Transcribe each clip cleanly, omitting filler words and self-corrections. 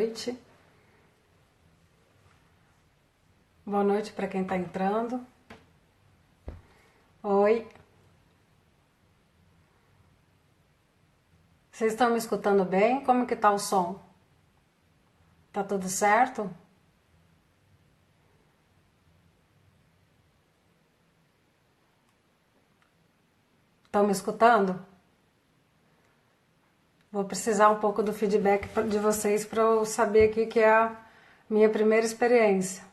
noite. Boa noite para quem está entrando. Oi. Vocês estão me escutando bem? Como que tá o som? Tá tudo certo? Estão me escutando? Vou precisar um pouco do feedback de vocês para eu saber aqui que é a minha primeira experiência.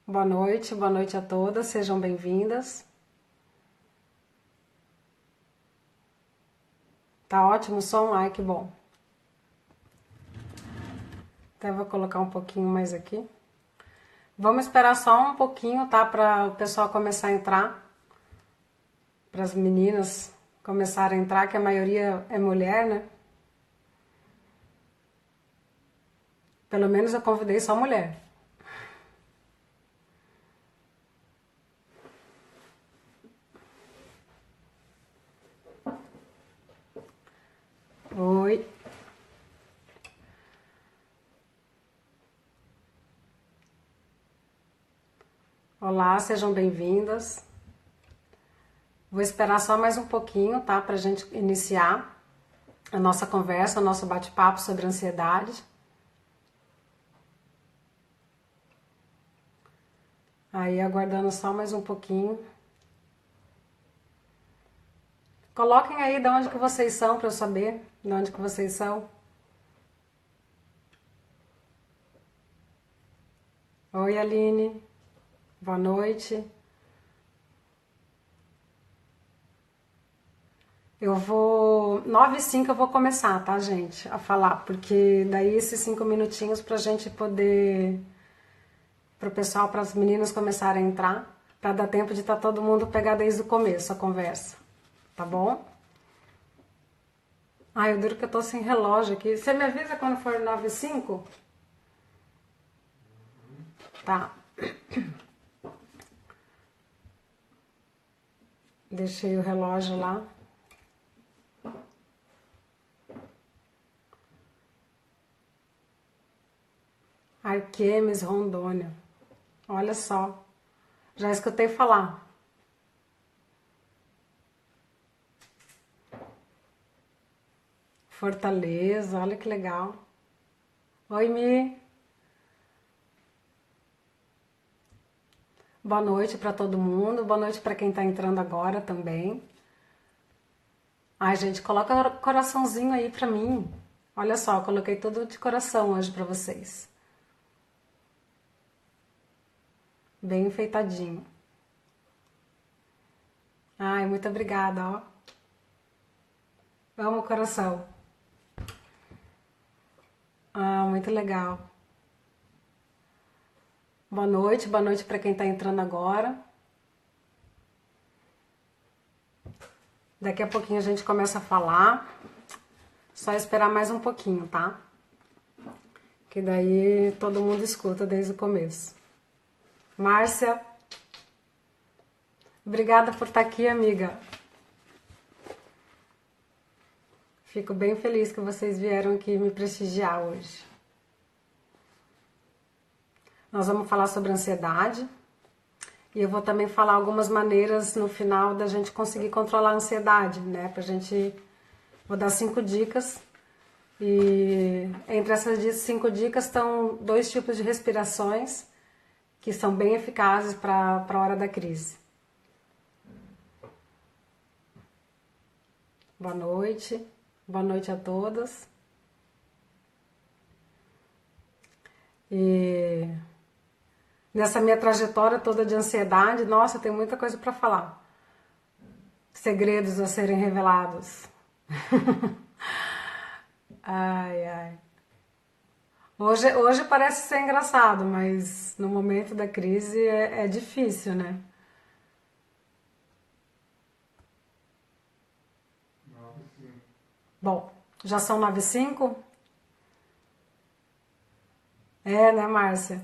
Boa noite a todas, sejam bem-vindas. Tá ótimo o som? Ai, que bom. Até vou colocar um pouquinho mais aqui. Vamos esperar só um pouquinho, tá? Para o pessoal começar a entrar. Para as meninas começarem a entrar, que a maioria é mulher, né? Pelo menos eu convidei só mulher. Oi. Olá, sejam bem-vindas. Vou esperar só mais um pouquinho, tá? Pra gente iniciar a nossa conversa, o nosso bate-papo sobre ansiedade. Aí, aguardando só mais um pouquinho. Coloquem aí de onde que vocês são para eu saber de onde que vocês são. Oi, Aline. Boa noite. Eu vou... 9h05 eu vou começar, tá, gente? A falar, porque daí esses 5 minutinhos pra gente poder... Pro pessoal, para as meninas começarem a entrar, pra dar tempo de estar todo mundo pegar desde o começo a conversa. Tá bom? Ai, eu duro que eu tô sem relógio aqui. Você me avisa quando for 9h05? Tá. Deixei o relógio lá. Arquemes, Rondônia. Olha só. Já escutei falar. Fortaleza, olha que legal. Oi, Mi. Boa noite para todo mundo. Boa noite para quem tá entrando agora também. Ai, gente, coloca coraçãozinho aí pra mim. Olha só, eu coloquei tudo de coração hoje pra vocês. Bem enfeitadinho. Ai, muito obrigada, ó. Amo o coração. Ah, muito legal. Boa noite para quem tá entrando agora. Daqui a pouquinho a gente começa a falar. Só esperar mais um pouquinho, tá? Que daí todo mundo escuta desde o começo. Márcia, obrigada por estar aqui, amiga. Fico bem feliz que vocês vieram aqui me prestigiar hoje. Nós vamos falar sobre ansiedade e eu vou também falar algumas maneiras no final da gente conseguir controlar a ansiedade, né? Vou dar 5 dicas e entre essas 5 dicas estão 2 tipos de respirações que são bem eficazes para a hora da crise. Boa noite a todas. E nessa minha trajetória toda de ansiedade, nossa, tem muita coisa para falar. Segredos a serem revelados. Ai, ai. Hoje parece ser engraçado, mas no momento da crise é difícil, né? Bom, já são 9h05? É, né, Márcia?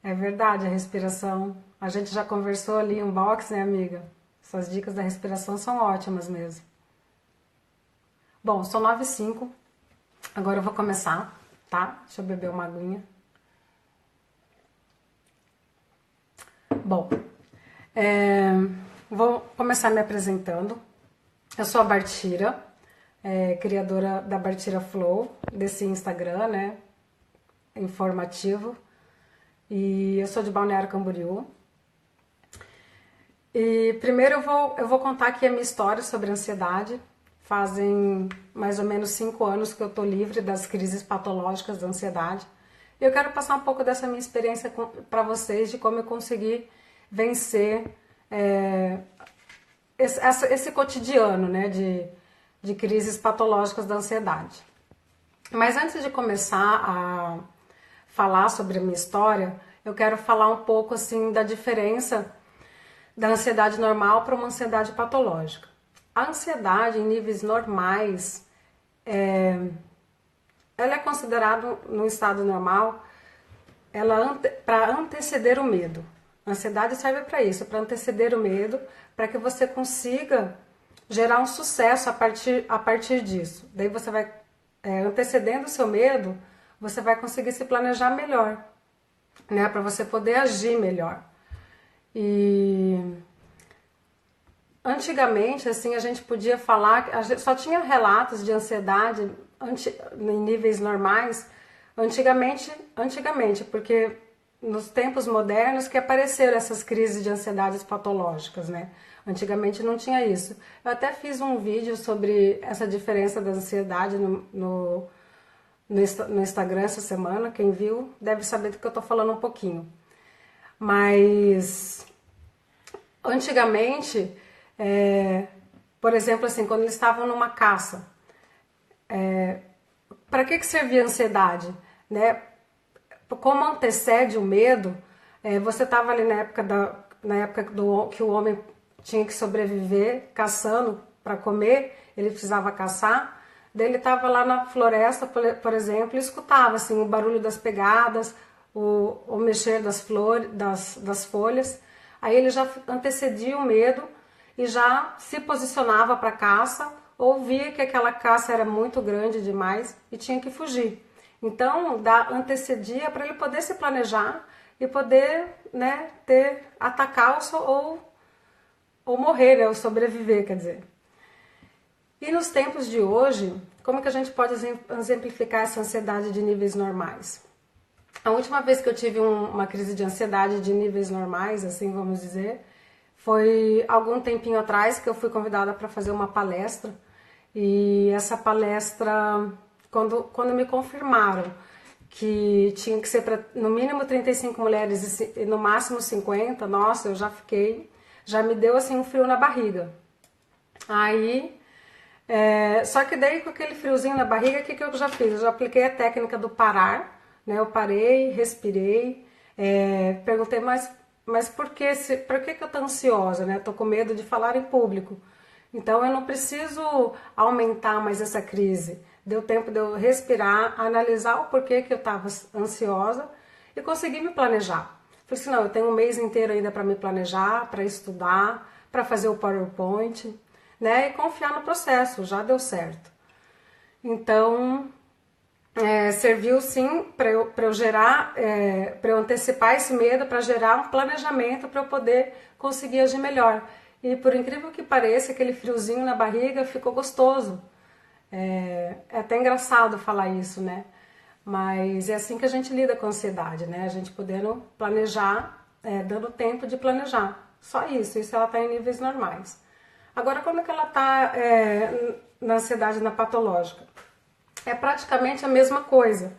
É verdade, a respiração. A gente já conversou ali em box, né, amiga? Essas dicas da respiração são ótimas mesmo. Bom, são 9h05. Agora eu vou começar, tá? Deixa eu beber uma aguinha. Bom, vou começar me apresentando. Eu sou a Bartira, criadora da Bartira Flow, desse Instagram, né? Informativo. E eu sou de Balneário Camboriú. E primeiro eu vou contar aqui a minha história sobre ansiedade. Fazem mais ou menos 5 anos que eu tô livre das crises patológicas da ansiedade. E eu quero passar um pouco dessa minha experiência para vocês, de como eu consegui vencer esse cotidiano, né, de crises patológicas da ansiedade. Mas antes de começar a falar sobre a minha história, eu quero falar um pouco assim da diferença da ansiedade normal para uma ansiedade patológica. A ansiedade em níveis normais, ela é considerada no estado normal, para anteceder o medo. A ansiedade serve para isso, para anteceder o medo, para que você consiga gerar um sucesso a partir disso. Daí você vai, antecedendo o seu medo, você vai conseguir se planejar melhor, né, para você poder agir melhor. E antigamente, assim, a gente podia falar, só tinha relatos de ansiedade em níveis normais, antigamente, porque nos tempos modernos que apareceram essas crises de ansiedades patológicas, né? Antigamente não tinha isso. Eu até fiz um vídeo sobre essa diferença da ansiedade no Instagram essa semana. Quem viu deve saber do que eu tô falando um pouquinho. Mas antigamente, por exemplo, assim, quando eles estavam numa caça, para que servia a ansiedade, né? Como antecede o medo, você estava ali na época que o homem tinha que sobreviver caçando para comer, ele precisava caçar. Daí ele estava lá na floresta, por exemplo, e escutava assim, o barulho das pegadas, o mexer das flores, das folhas. Aí ele já antecedia o medo e já se posicionava para a caça, ou via que aquela caça era muito grande demais e tinha que fugir. Então, antecedia para ele poder se planejar e poder, né, atacar ou morrer, né, ou sobreviver, quer dizer. E nos tempos de hoje, como que a gente pode exemplificar essa ansiedade de níveis normais? A última vez que eu tive uma crise de ansiedade de níveis normais, assim vamos dizer, foi algum tempinho atrás que eu fui convidada para fazer uma palestra. E essa palestra, quando me confirmaram que tinha que ser para no mínimo 35 mulheres e no máximo 50, nossa, eu já me deu assim um frio na barriga. Aí, só que daí com aquele friozinho na barriga, o que eu já fiz? Eu já apliquei a técnica do parar, né? Eu parei, respirei, perguntei, mas por que eu tô ansiosa, né? Tô com medo de falar em público. Então eu não preciso aumentar mais essa crise. Deu tempo de eu respirar, analisar o porquê que eu estava ansiosa e conseguir me planejar. Falei assim, não, eu tenho um mês inteiro ainda para me planejar, para estudar, para fazer o PowerPoint, né? E confiar no processo, já deu certo. Então, serviu sim para eu gerar, para eu antecipar esse medo, para gerar um planejamento para eu poder conseguir agir melhor. E por incrível que pareça, aquele friozinho na barriga ficou gostoso. É até engraçado falar isso, né? Mas é assim que a gente lida com a ansiedade, né? A gente podendo planejar, dando tempo de planejar. Só isso ela está em níveis normais. Agora, como é que ela está na ansiedade na patológica? É praticamente a mesma coisa,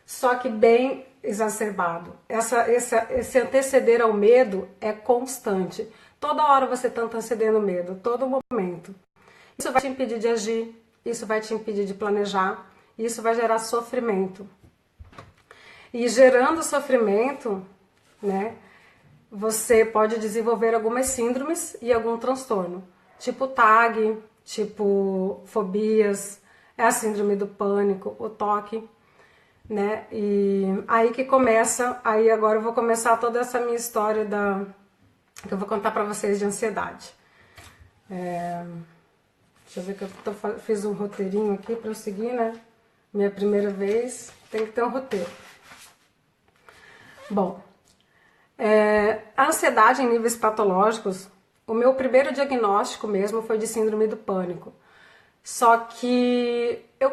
só que bem exacerbado. Esse anteceder ao medo é constante. Toda hora você está antecedendo o medo, todo momento. Isso vai te impedir de agir, isso vai te impedir de planejar, isso vai gerar sofrimento. E gerando sofrimento, né, você pode desenvolver algumas síndromes e algum transtorno, tipo TAG, tipo fobias, a síndrome do pânico, o TOC, né? E aí que começa, aí agora eu vou começar toda essa minha história que eu vou contar pra vocês de ansiedade. Deixa eu ver que fiz um roteirinho aqui pra eu seguir, né? Minha primeira vez, tem que ter um roteiro. Bom, a ansiedade em níveis patológicos, o meu primeiro diagnóstico mesmo foi de síndrome do pânico. Só que eu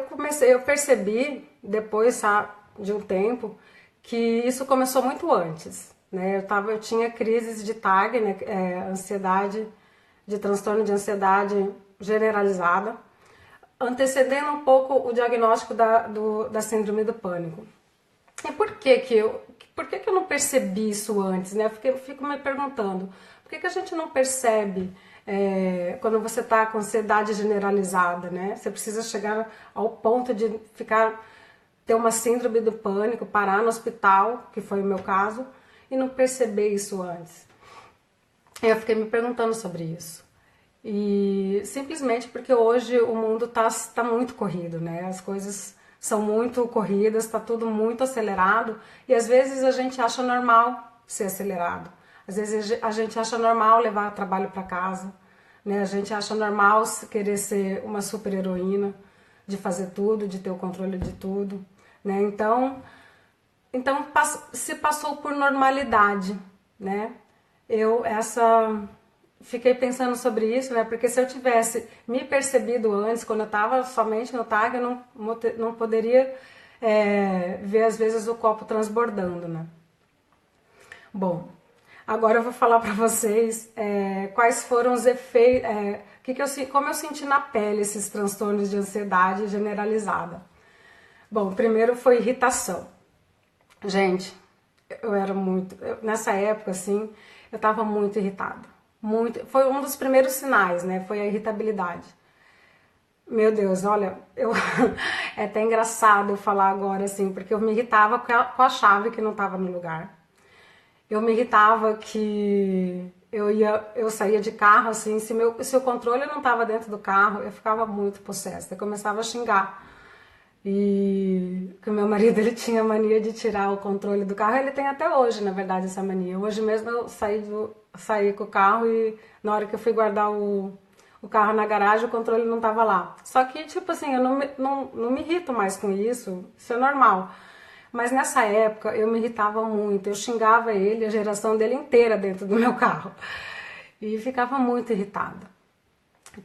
percebi depois, sabe, de um tempo, que isso começou muito antes, né? Eu tinha crises de TAG, né? Ansiedade, de transtorno de ansiedade generalizada, antecedendo um pouco o diagnóstico da síndrome do pânico. E por que eu não percebi isso antes, né? Eu fico me perguntando, por que a gente não percebe quando você está com ansiedade generalizada, né? Você precisa chegar ao ponto de ter uma síndrome do pânico, parar no hospital, que foi o meu caso, e não perceber isso antes. Eu fiquei me perguntando sobre isso. E simplesmente porque hoje o mundo tá muito corrido, né? As coisas são muito corridas, tá tudo muito acelerado e às vezes a gente acha normal ser acelerado. Às vezes a gente acha normal levar trabalho para casa, né? A gente acha normal querer ser uma super heroína, de fazer tudo, de ter o controle de tudo, né? Então se passou por normalidade, né? Fiquei pensando sobre isso, né? Porque se eu tivesse me percebido antes, quando eu estava somente no TAG, eu não poderia ver às vezes o copo transbordando, né? Bom, agora eu vou falar para vocês quais foram os efeitos, como eu senti na pele esses transtornos de ansiedade generalizada. Bom, primeiro foi irritação. Gente, nessa época, assim, eu estava muito irritada. Foi um dos primeiros sinais, né? Foi a irritabilidade. Meu Deus, olha, é até engraçado eu falar agora, assim, porque eu me irritava com a chave que não estava no lugar. Eu me irritava que eu saía de carro, assim, se o controle não estava dentro do carro, eu ficava muito possessa. Eu começava a xingar. E que o meu marido, ele tinha mania de tirar o controle do carro. Ele tem até hoje, na verdade, essa mania. Hoje mesmo eu saí com o carro e na hora que eu fui guardar o carro na garagem, o controle não tava lá. Só que, tipo assim, eu não me irrito mais com isso é normal. Mas nessa época eu me irritava muito, eu xingava ele, a geração dele inteira dentro do meu carro. E ficava muito irritada.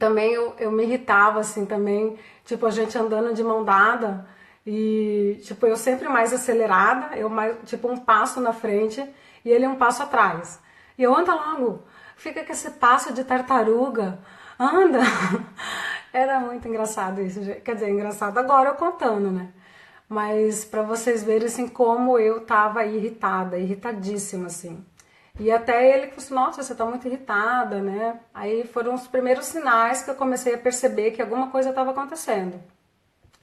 Também eu me irritava, assim, também, tipo, a gente andando de mão dada e, tipo, eu sempre mais acelerada, tipo, um passo na frente e ele um passo atrás. E eu, anda logo, fica com esse passo de tartaruga, anda. Era muito engraçado isso, quer dizer, engraçado agora eu contando, né? Mas pra vocês verem, assim, como eu tava irritada, irritadíssima, assim. E até ele falou assim, nossa, você tá muito irritada, né? Aí foram os primeiros sinais que eu comecei a perceber que alguma coisa estava acontecendo,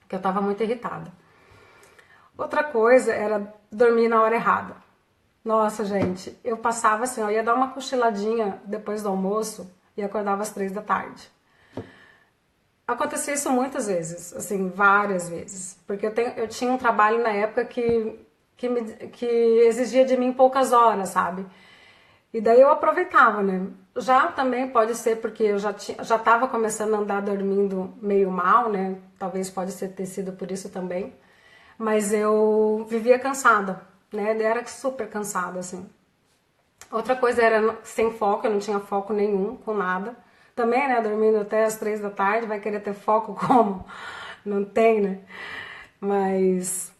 que eu estava muito irritada. Outra coisa era dormir na hora errada. Nossa, gente, eu passava assim, eu ia dar uma cochiladinha depois do almoço e acordava às 3 da tarde. Acontecia isso muitas vezes, assim, várias vezes. Porque eu tinha um trabalho na época que exigia de mim poucas horas, sabe? E daí eu aproveitava, né? Já também pode ser porque eu já estava começando a andar dormindo meio mal, né? Talvez pode ter sido por isso também. Mas eu vivia cansada, né? Eu era super cansada, assim. Outra coisa era sem foco, eu não tinha foco nenhum com nada. Também, né? Dormindo até as 3 da tarde, vai querer ter foco como? Não tem, né? Mas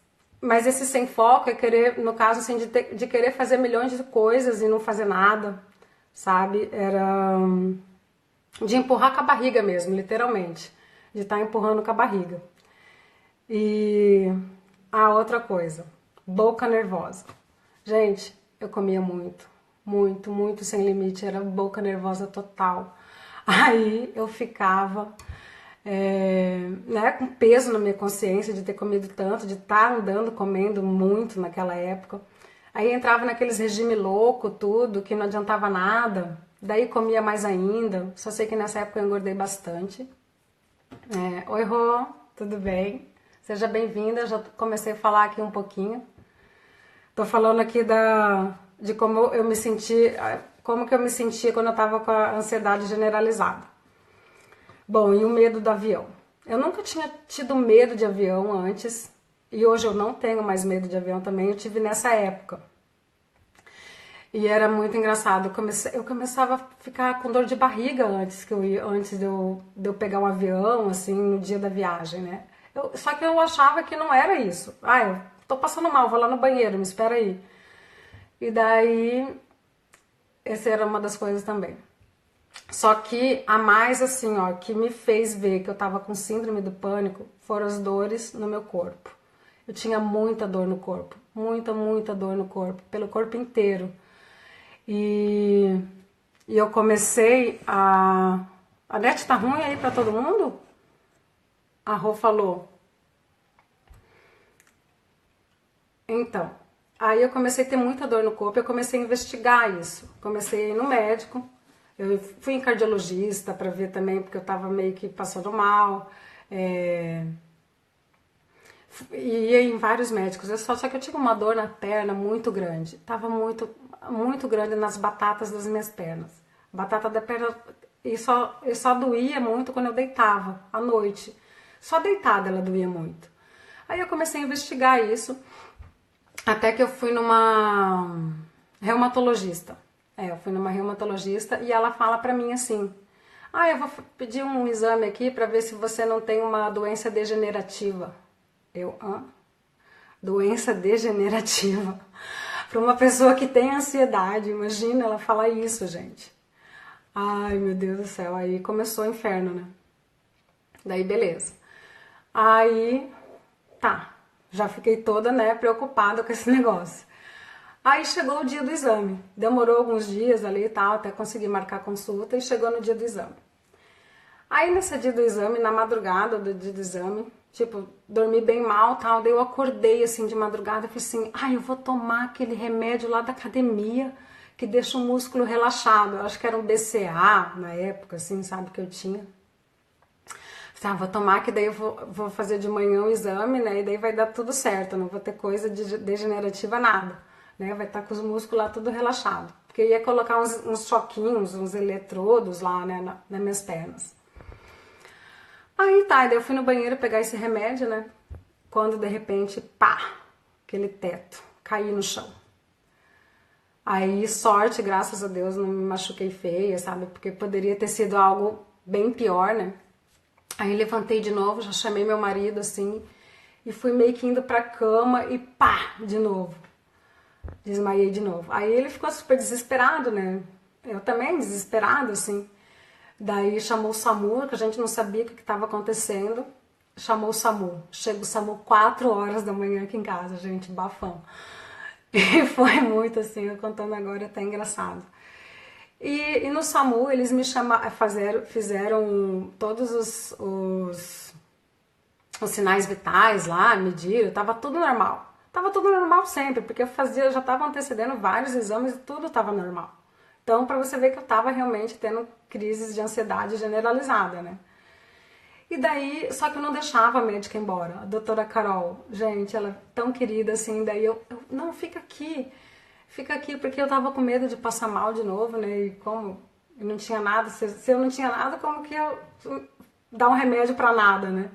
esse sem foco é querer, no caso, assim, de querer fazer milhões de coisas e não fazer nada, sabe? Era de empurrar com a barriga mesmo, literalmente. De estar empurrando com a barriga. E a outra coisa, boca nervosa. Gente, eu comia muito, muito, muito sem limite, era boca nervosa total. Aí eu ficava né, com peso na minha consciência de ter comido tanto, de estar andando comendo muito naquela época. Aí entrava naqueles regime louco, tudo, que não adiantava nada. Daí comia mais ainda. Só sei que nessa época eu engordei bastante. Oi, Rô, tudo bem? Seja bem-vinda, já comecei a falar aqui um pouquinho. Tô falando aqui de como eu me senti, como que eu me sentia quando eu tava com a ansiedade generalizada. Bom, e o medo do avião. Eu nunca tinha tido medo de avião antes, e hoje eu não tenho mais medo de avião também, eu tive nessa época. E era muito engraçado, eu começava a ficar com dor de barriga antes de eu pegar um avião, assim, no dia da viagem, né? Só que eu achava que não era isso. Ah, eu tô passando mal, vou lá no banheiro, me espera aí. E daí, essa era uma das coisas também. Só que a mais assim, ó, que me fez ver que eu tava com síndrome do pânico foram as dores no meu corpo. Eu tinha muita dor no corpo, muita dor no corpo, pelo corpo inteiro. E, e eu comecei a. A net tá ruim aí pra todo mundo? A Rô falou. Então, aí eu comecei a ter muita dor no corpo, eu comecei a investigar isso. Comecei a ir no médico, eu fui em cardiologista para ver também, porque eu tava meio que passando mal. É... E ia em vários médicos, só que eu tinha uma dor na perna muito grande. Tava muito grande nas batatas das minhas pernas. Batata da perna e só doía muito quando eu deitava à noite. Só deitada ela doía muito. Aí eu comecei a investigar isso. Até que eu fui numa reumatologista. Eu fui numa reumatologista e ela fala pra mim assim: "Ah, eu vou pedir um exame aqui pra ver se você não tem uma doença degenerativa." Hã? Doença degenerativa. Pra uma pessoa que tem ansiedade, imagina ela falar isso, gente. Ai, meu Deus do céu, aí começou o inferno, né? Daí beleza. Aí, tá, já fiquei toda, né, preocupada com esse negócio. Aí chegou o dia do exame. Demorou alguns dias ali e tal, até conseguir marcar a consulta, e chegou no dia do exame. Aí nesse dia do exame, na madrugada do dia do exame, tipo, dormi bem mal, tal, daí eu acordei assim de madrugada e falei assim: "Ai, eu vou tomar aquele remédio lá da academia que deixa o músculo relaxado." Eu acho que era um BCA na época, assim, sabe, que eu tinha. Tá, vou tomar que daí eu vou fazer de manhã o exame, né? E daí vai dar tudo certo, não vou ter coisa degenerativa nada, né? Vai estar com os músculos lá tudo relaxado. Porque eu ia colocar uns choquinhos, uns eletrodos lá, né, nas minhas pernas. Aí tá, daí eu fui no banheiro pegar esse remédio, né? Quando de repente, pá, aquele teto, caí no chão. Aí, sorte, graças a Deus, não me machuquei feia, sabe? Porque poderia ter sido algo bem pior, né? Aí levantei de novo, já chamei meu marido assim e fui meio que indo pra cama e pá, de novo. Desmaiei de novo. Aí ele ficou super desesperado, né? Eu também desesperado, assim. Daí chamou o SAMU, que a gente não sabia o que estava acontecendo. Chamou o SAMU. Chega o SAMU 4 horas da manhã aqui em casa, gente, bafão. E foi muito assim, eu contando agora até engraçado. E no SAMU eles me chamaram, fizeram todos os sinais vitais lá, mediram, tava tudo normal. Tava tudo normal sempre, porque eu já tava antecedendo vários exames e tudo tava normal. Então, para você ver que eu tava realmente tendo crises de ansiedade generalizada, né? E daí, só que eu não deixava a médica ir embora. A doutora Carol, gente, ela é tão querida assim, daí não, fica aqui, porque eu tava com medo de passar mal de novo, né? E como eu não tinha nada, se eu não tinha nada, como que eu dar um remédio pra nada, né?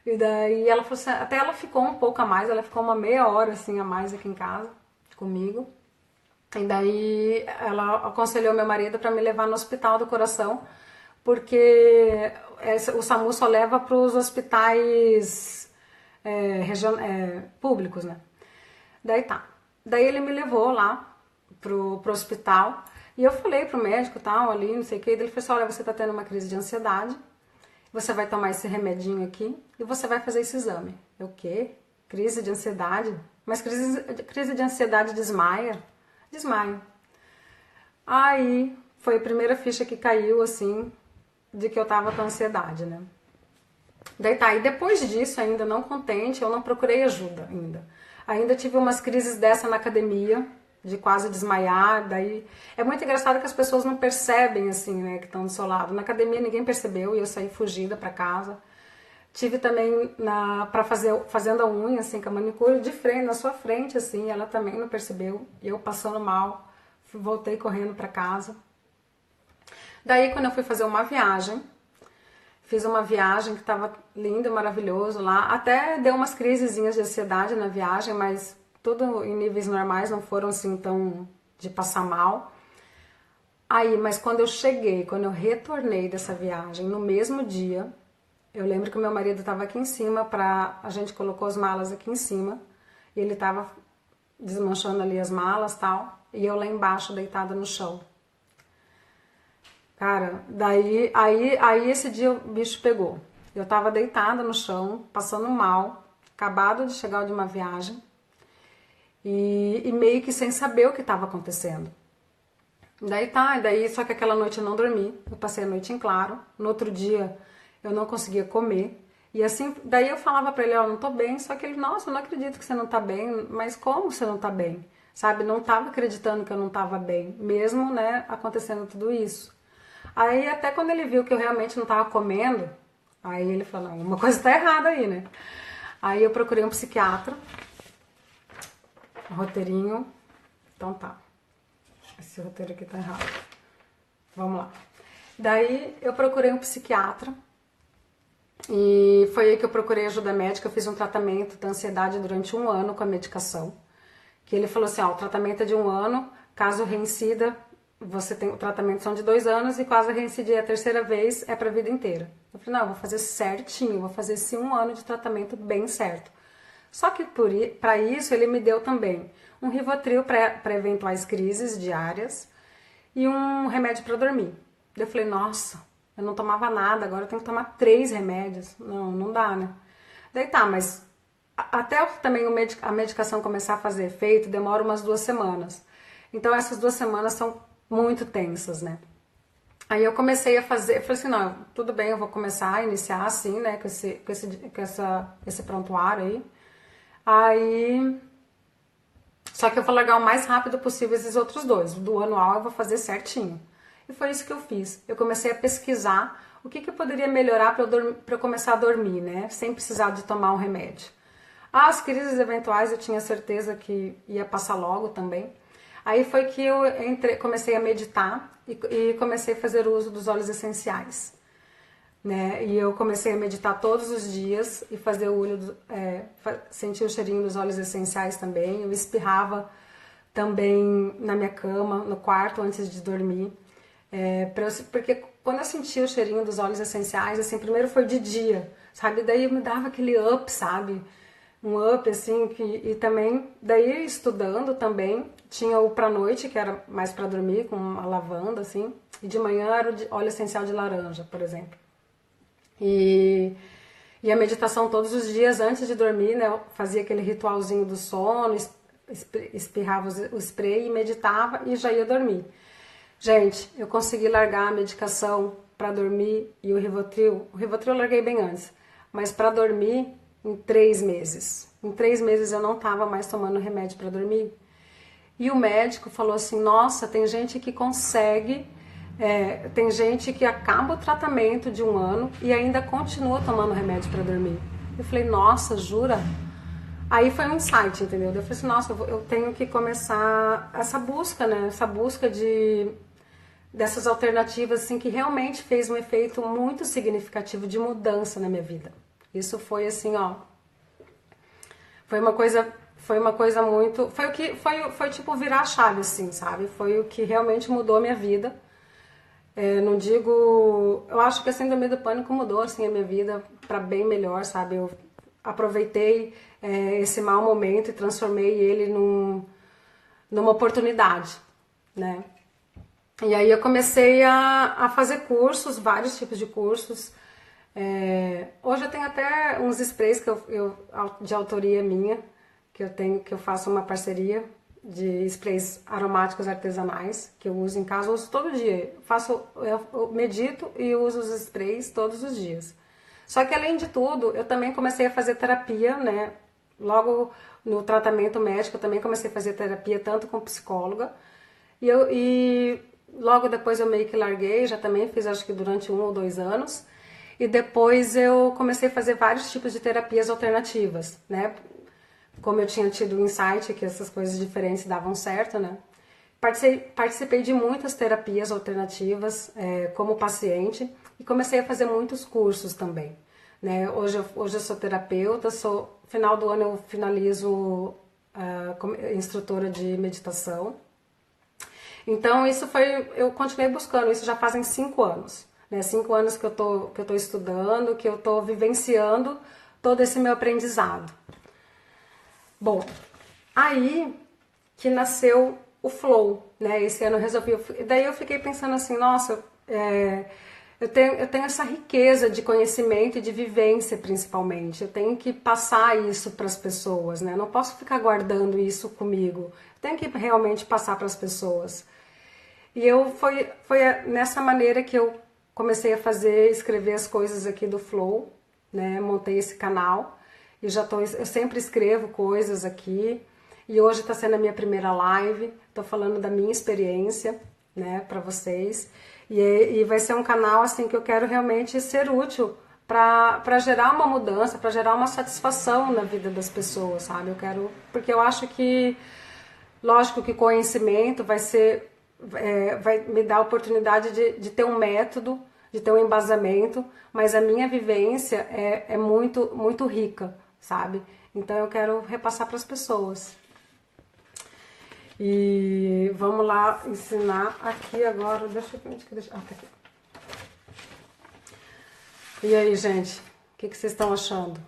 E daí ela falou assim, até ela ficou um pouco a mais, ela ficou uma meia hora assim a mais aqui em casa comigo. E daí ela aconselhou meu marido para me levar no hospital do coração, porque o SAMU só leva para os hospitais públicos, né? Daí tá. Daí ele me levou lá pro hospital e eu falei pro médico tal, ali, não sei o que, ele falou assim: "Olha, você tá tendo uma crise de ansiedade, você vai tomar esse remedinho aqui e você vai fazer esse exame." Eu, o quê? Crise de ansiedade? Mas crise de ansiedade desmaia? Desmaio. Aí foi a primeira ficha que caiu, assim, de que eu tava com ansiedade, né? Daí tá, e depois disso, ainda não contente, eu não procurei ajuda ainda. Ainda tive umas crises dessa na academia, de quase desmaiar, daí... É muito engraçado que as pessoas não percebem, assim, né, que estão do seu lado. Na academia ninguém percebeu e eu saí fugida pra casa. Tive também fazendo a unha, assim, com a manicure, de frente, na sua frente, assim, ela também não percebeu, e eu passando mal, voltei correndo pra casa. Daí, quando eu fui fazer uma viagem, fiz uma viagem que estava lindo, maravilhoso lá. Até deu umas crisezinhas de ansiedade na viagem, mas tudo em níveis normais, não foram assim tão de passar mal. Aí, mas quando eu cheguei, quando eu retornei dessa viagem, no mesmo dia, eu lembro que o meu marido estava aqui em cima, a gente colocou as malas aqui em cima, e ele estava desmanchando ali as malas e tal, e eu lá embaixo deitada no chão. Cara, aí esse dia o bicho pegou. Eu tava deitada no chão, passando mal, acabado de chegar de uma viagem e meio que sem saber o que estava acontecendo. Daí só que aquela noite eu não dormi, eu passei a noite em claro. No outro dia eu não conseguia comer. E assim, daí eu falava pra ele, ó, não tô bem, só que ele, nossa, eu não acredito que você não tá bem, mas como você não tá bem? Sabe, não tava acreditando que eu não tava bem, mesmo, né, acontecendo tudo isso. Aí até quando ele viu que eu realmente não tava comendo, aí ele falou, não, uma coisa tá errada aí, né? Aí eu procurei um psiquiatra, um roteirinho, então tá, esse roteiro aqui tá errado, vamos lá. Daí eu procurei um psiquiatra, e foi aí que eu procurei ajuda médica, eu fiz um tratamento da ansiedade durante 1 ano com a medicação, que ele falou assim, ó, o tratamento é de 1 ano, caso reincida, você tem, o tratamento são de 2 anos, e caso reincidir a terceira vez, é pra vida inteira. Eu falei, não, eu vou fazer certinho, vou fazer esse 1 ano de tratamento bem certo. Só que para isso ele me deu também um Rivotril para eventuais crises diárias e um remédio para dormir. Eu falei, nossa, eu não tomava nada, agora eu tenho que tomar 3 remédios. Não, não dá, né? Daí tá, mas até também a medicação começar a fazer efeito, demora umas 2 semanas. Então essas 2 semanas são muito tensas, né? Aí eu comecei a fazer, eu falei assim, não, tudo bem, eu vou começar a iniciar assim, né, com esse prontuário aí. Aí, só que eu vou largar o mais rápido possível esses outros 2. O do anual eu vou fazer certinho. E foi isso que eu fiz. Eu comecei a pesquisar o que eu poderia melhorar para eu começar a dormir, né? Sem precisar de tomar um remédio. As crises eventuais eu tinha certeza que ia passar logo também. Aí foi que eu comecei a meditar e comecei a fazer o uso dos óleos essenciais. Né? E eu comecei a meditar todos os dias e fazer o olho, sentir o cheirinho dos óleos essenciais também. Eu espirrava também na minha cama, no quarto, antes de dormir. Porque quando eu sentia o cheirinho dos óleos essenciais, assim, primeiro foi de dia, sabe? Daí me dava aquele up, sabe? Um up, assim, e também, daí estudando também, tinha o pra noite, que era mais pra dormir, com uma lavanda, assim, e de manhã era o óleo essencial de laranja, por exemplo. E a meditação todos os dias antes de dormir, né? Eu fazia aquele ritualzinho do sono, espirrava o spray e meditava e já ia dormir. Gente, eu consegui largar a medicação para dormir e o Rivotril. O Rivotril eu larguei bem antes, mas para dormir em 3 meses. Em 3 meses eu não estava mais tomando remédio para dormir. E o médico falou assim, nossa, tem gente que consegue... tem gente que acaba o tratamento de 1 ano e ainda continua tomando remédio para dormir. Eu falei, nossa, jura? Aí foi um insight, entendeu? Eu falei assim, nossa, eu tenho que começar essa busca, né? Essa busca dessas alternativas, assim, que realmente fez um efeito muito significativo de mudança na minha vida. Isso foi assim, ó, foi uma coisa muito, foi tipo virar a chave, assim, sabe? Foi o que realmente mudou a minha vida. Não digo, eu acho que a síndrome do pânico mudou, assim, a minha vida para bem melhor, sabe? Eu aproveitei esse mau momento e transformei ele numa oportunidade, né? E aí eu comecei a fazer cursos, vários tipos de cursos. Hoje eu tenho até uns sprays de autoria minha, que eu faço uma parceria de sprays aromáticos artesanais, que eu uso em casa, eu uso todo dia. Eu medito e uso os sprays todos os dias. Só que além de tudo, eu também comecei a fazer terapia, né? Logo no tratamento médico, eu também comecei a fazer terapia tanto com psicóloga. E logo depois eu meio que larguei, já também fiz acho que durante 1 ou 2 anos. E depois eu comecei a fazer vários tipos de terapias alternativas, né? Como eu tinha tido o insight que essas coisas diferentes davam certo, né? Participei de muitas terapias alternativas como paciente. e comecei a fazer muitos cursos também, né? Hoje eu sou terapeuta, final do ano eu finalizo como instrutora de meditação. Então eu continuei buscando, isso já fazem 5 anos, né? 5 anos que eu tô estudando, que eu tô vivenciando todo esse meu aprendizado. Bom, aí que nasceu o Flow, né? Esse ano eu resolvi. Daí eu fiquei pensando assim, nossa, eu tenho essa riqueza de conhecimento e de vivência, principalmente. Eu tenho que passar isso para as pessoas, né? Eu não posso ficar guardando isso comigo. Eu tenho que realmente passar para as pessoas. E foi nessa maneira que eu comecei a escrever as coisas aqui do Flow, né? Montei esse canal e eu sempre escrevo coisas aqui. E hoje está sendo a minha primeira live, estou falando da minha experiência, né, para vocês. E vai ser um canal assim que eu quero realmente ser útil para gerar uma mudança, para gerar uma satisfação na vida das pessoas, sabe? Porque eu acho que, lógico que conhecimento vai me dar a oportunidade de ter um método, de ter um embasamento, mas a minha vivência é muito, muito rica, sabe? Então eu quero repassar para as pessoas. E vamos lá ensinar aqui agora. Deixa eu ver. Tá aqui. E aí, gente, o que vocês estão achando?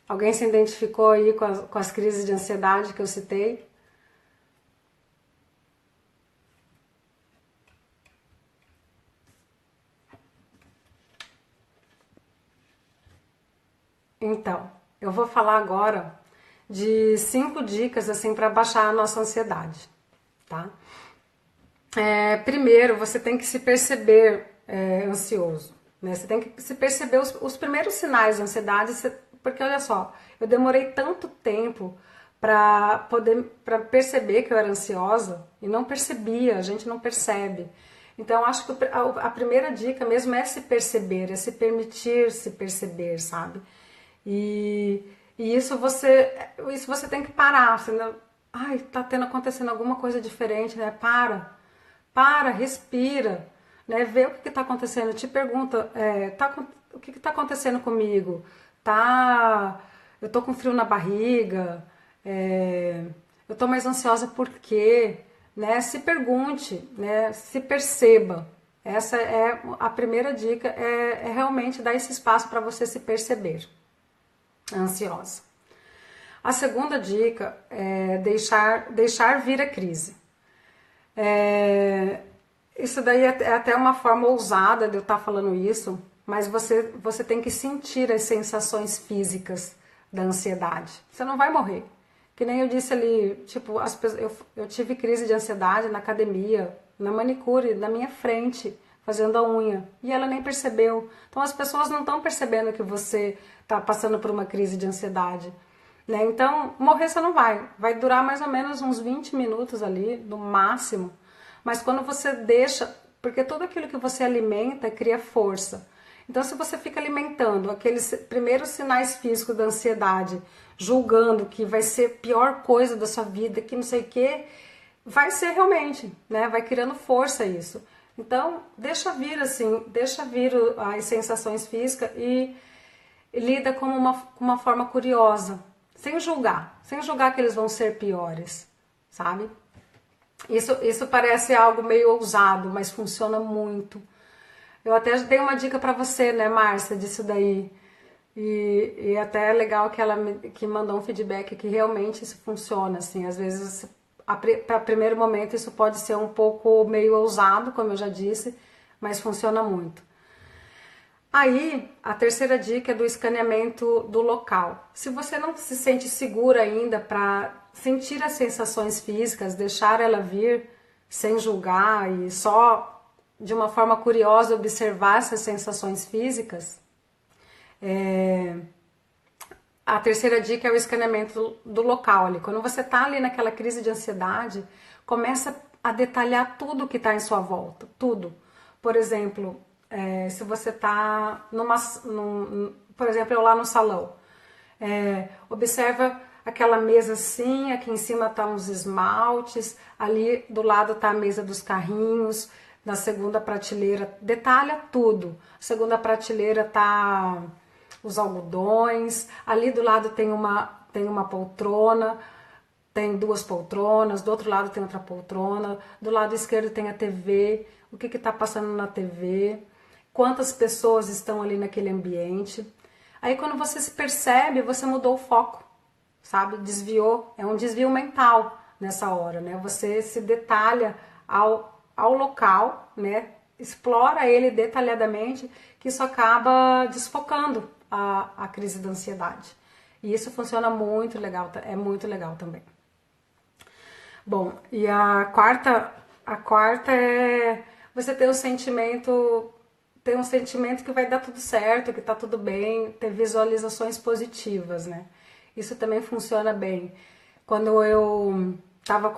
Alguém se identificou aí com as crises de ansiedade que eu citei? Então, eu vou falar agora de 5 dicas assim para baixar a nossa ansiedade, tá? Primeiro, você tem que se perceber ansioso, né? Você tem que se perceber os primeiros sinais de ansiedade, porque olha só, eu demorei tanto tempo para perceber que eu era ansiosa e não percebia, a gente não percebe. Então, acho que a primeira dica mesmo é se perceber, é se permitir se perceber, sabe? E isso você tem que parar. Você não, ai, tá acontecendo alguma coisa diferente, né? Para, respira, né? Vê o que está acontecendo. Te pergunta, o que está acontecendo comigo? Eu tô com frio na barriga, eu tô mais ansiosa por quê? Né? Se pergunte, né? Se perceba. Essa é a primeira dica, é realmente dar esse espaço para você se perceber ansiosa. A segunda dica é deixar vir a crise. Isso daí é até uma forma ousada de eu estar falando isso, mas você tem que sentir as sensações físicas da ansiedade. Você não vai morrer. Que nem eu disse ali, tipo, eu tive crise de ansiedade na academia, na manicure, na minha frente, fazendo a unha, e ela nem percebeu. Então as pessoas não estão percebendo que você está passando por uma crise de ansiedade. Né? Então, morrer você não vai durar mais ou menos uns 20 minutos ali, no máximo. Mas quando você deixa, porque tudo aquilo que você alimenta cria força. Então, se você fica alimentando aqueles primeiros sinais físicos da ansiedade, julgando que vai ser a pior coisa da sua vida, que não sei o quê, vai ser realmente, né? Vai criando força isso. Então, deixa vir as sensações físicas e lida como uma forma curiosa, sem julgar que eles vão ser piores, sabe? Isso parece algo meio ousado, mas funciona muito. Eu até dei uma dica para você, né, Márcia, disso daí. E até é legal que que mandou um feedback que realmente isso funciona, assim. Às vezes, para primeiro momento, isso pode ser um pouco meio ousado, como eu já disse, mas funciona muito. Aí, a terceira dica é do escaneamento do local. Se você não se sente segura ainda para sentir as sensações físicas, deixar ela vir sem julgar e só de uma forma curiosa observar essas sensações físicas, a terceira dica é o escaneamento do local ali. Quando você está ali naquela crise de ansiedade, começa a detalhar tudo que está em sua volta, tudo. Por exemplo, se você está por exemplo, eu lá no salão, observa aquela mesa assim, aqui em cima tá uns esmaltes, ali do lado tá a mesa dos carrinhos, Na segunda prateleira, detalha tudo. A segunda prateleira tá os algodões, ali do lado tem uma poltrona, tem duas poltronas, do outro lado tem outra poltrona, do lado esquerdo tem a TV, o que está passando na TV, quantas pessoas estão ali naquele ambiente. Aí quando você se percebe, você mudou o foco, sabe? Desviou, é um desvio mental nessa hora, né? Você se detalha ao local, né? Explora ele detalhadamente, que isso acaba desfocando a crise da ansiedade. E isso funciona muito legal, é muito legal também. Bom, e a quarta é você ter um sentimento que vai dar tudo certo, que tá tudo bem, ter visualizações positivas, né? Isso também funciona bem. Quando eu tava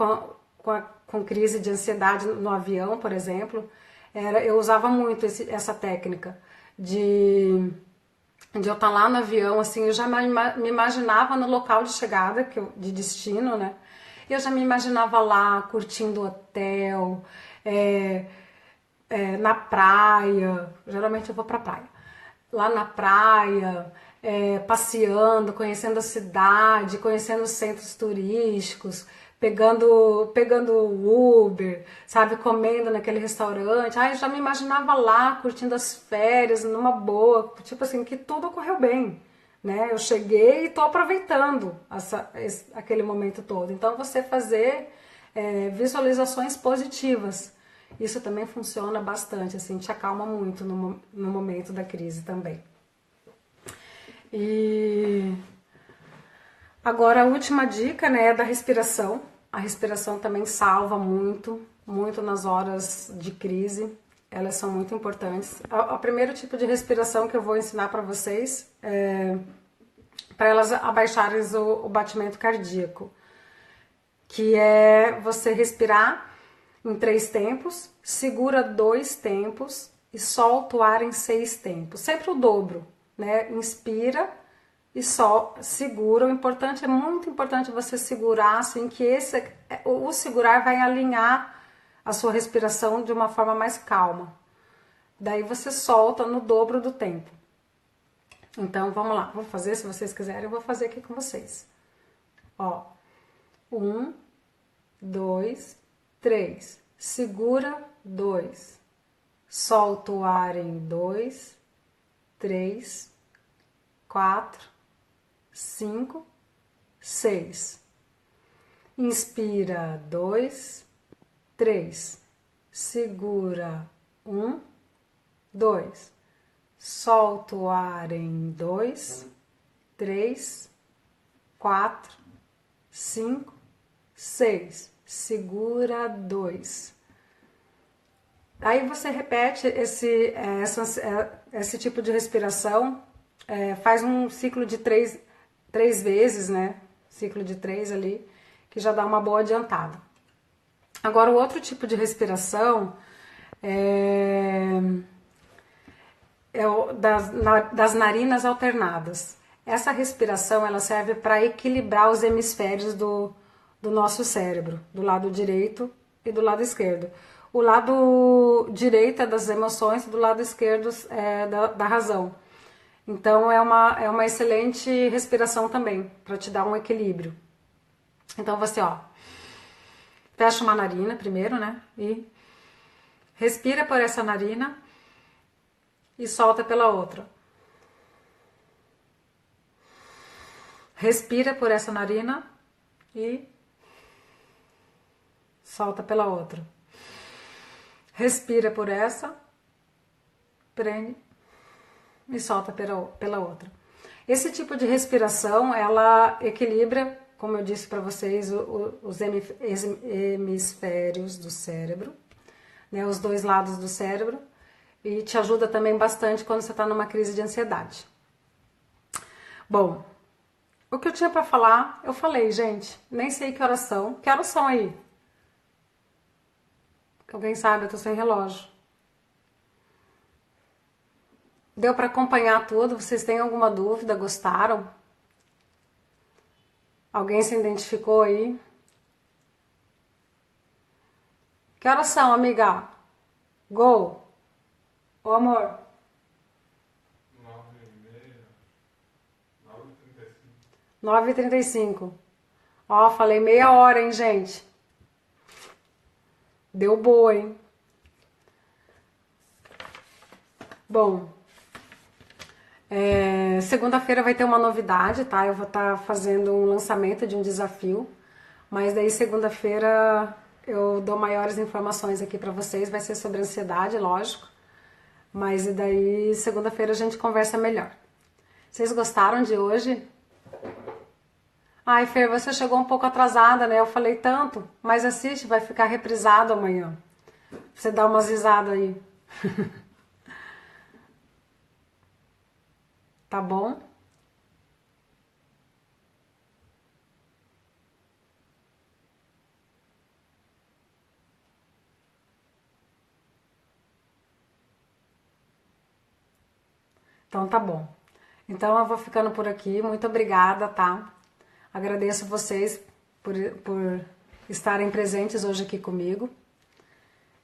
com crise de ansiedade no avião, por exemplo, eu usava muito essa técnica de eu estar lá no avião, assim, eu já me imaginava no local de chegada, de destino, né? Eu já me imaginava lá, curtindo o hotel, na praia, geralmente eu vou pra praia, lá na praia, passeando, conhecendo a cidade, conhecendo os centros turísticos, pegando Uber, sabe, comendo naquele restaurante. Ai, eu já me imaginava lá, curtindo as férias, numa boa, tipo assim, que tudo ocorreu bem, né? Eu cheguei e tô aproveitando aquele momento todo. Então, você fazer visualizações positivas, isso também funciona bastante, assim, te acalma muito no momento da crise também. E agora a última dica, né, é da respiração. A respiração também salva muito, muito nas horas de crise. Elas são muito importantes. O primeiro tipo de respiração que eu vou ensinar para vocês é para elas abaixarem o batimento cardíaco, que é você respirar em 3 tempos, segura 2 tempos e solta o ar em 6 tempos. Sempre o dobro, né? Inspira e só segura. O importante, é muito importante você segurar, assim, que o segurar vai alinhar a sua respiração de uma forma mais calma. Daí você solta no dobro do tempo. Então, vamos lá. Vou fazer, se vocês quiserem, eu vou fazer aqui com vocês. Ó, 1, 2, 3. Segura 2. Solta o ar em 2, 3, 4, 5, 6. Inspira 2, 3. Segura 1, 2. Solta o ar em 2, 3, 4, 5, 6. Segura 2. Aí você repete esse tipo de respiração, faz um ciclo de 3 vezes, né? Ciclo de 3 ali, que já dá uma boa adiantada. Agora, o outro tipo de respiração das narinas alternadas. Essa respiração ela serve para equilibrar os hemisférios do nosso cérebro, do lado direito e do lado esquerdo. O lado direito é das emoções, do lado esquerdo é da razão. Então é uma excelente respiração também, para te dar um equilíbrio. Então você, ó, fecha uma narina primeiro, né? E respira por essa narina e solta pela outra. Respira por essa narina e solta pela outra. Respira por essa, prende e solta pela outra. Esse tipo de respiração, ela equilibra, como eu disse para vocês, os hemisférios do cérebro, né, os dois lados do cérebro, e te ajuda também bastante quando você está numa crise de ansiedade. Bom, o que eu tinha para falar, eu falei, gente. Nem sei que horas são. Que horas são aí? Alguém sabe? Eu tô sem relógio. Deu para acompanhar tudo? Vocês têm alguma dúvida? Gostaram? Alguém se identificou aí? Que horas são, amiga? Gol! Ô amor, 9h35. Ó, falei meia hora, hein, gente? Deu boa, hein? Bom, segunda-feira vai ter uma novidade, tá? Eu vou estar fazendo um lançamento de um desafio, mas daí segunda-feira eu dou maiores informações aqui pra vocês. Vai ser sobre ansiedade, lógico, mas e daí segunda-feira a gente conversa melhor. Vocês gostaram de hoje? Ai, Fer, você chegou um pouco atrasada, né? Eu falei tanto, mas assiste, vai ficar reprisado amanhã. Você dá umas risadas aí, tá bom? Então tá bom. Então eu vou ficando por aqui. Muito obrigada, tá? Agradeço vocês por estarem presentes hoje aqui comigo.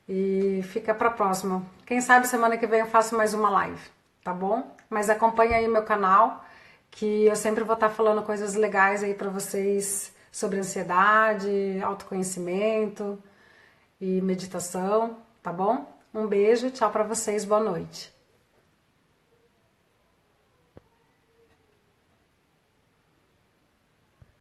E fica pra próxima. Quem sabe semana que vem eu faço mais uma live, tá bom? Mas acompanha aí meu canal, que eu sempre vou estar falando coisas legais aí pra vocês sobre ansiedade, autoconhecimento e meditação, tá bom? Um beijo, tchau pra vocês, boa noite.